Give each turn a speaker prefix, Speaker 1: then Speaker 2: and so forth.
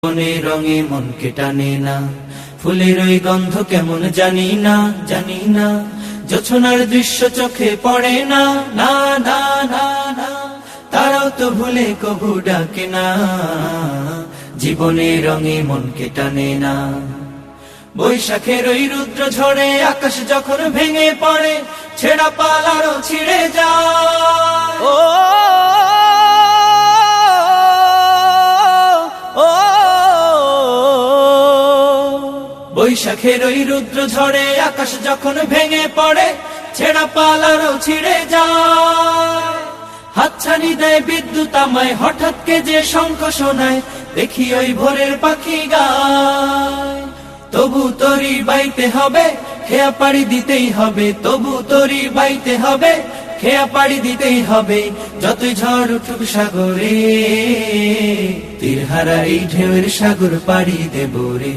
Speaker 1: জীবনের রঙে মনকে টানে না, ফুলের ওই গন্ধ কেমন জানি না, জানি না। জোছনার দৃশ্য চোখে পড়ে না, না না না না। তারাও তো ভুলে কবু ডাকে না, জীবনের রঙে মনকে টানে না। বৈশাখের ওই রুদ্র ঝড়ে আকাশ যখন ভেঙে পড়ে, ছেঁড়া পাল আরো ছিঁড়ে যায়। ও বৈশাখের ওই রুদ্র ঝড়ে আকাশ যখন ভেঙে পড়ে, ছেঁড়া পাল আরো ছিঁড়ে যায়। হাতছানি দেয় বিদ্যুৎ আমায়, হঠাৎ কে যে শঙ্খ শোনায়, দেখি ওই ভোরের পাখি গায়। তবু তোরই বাইতে হবে, খেয়া পাড়ি দিতেই হবে। তবু তোরই বাইতে হবে, খেয়া পাড়ি দিতেই হবে। যতই ঝড় উঠুক সাগরে, তীর হারা এই ঢেউয়ের সাগর পাড়ি দেব রে।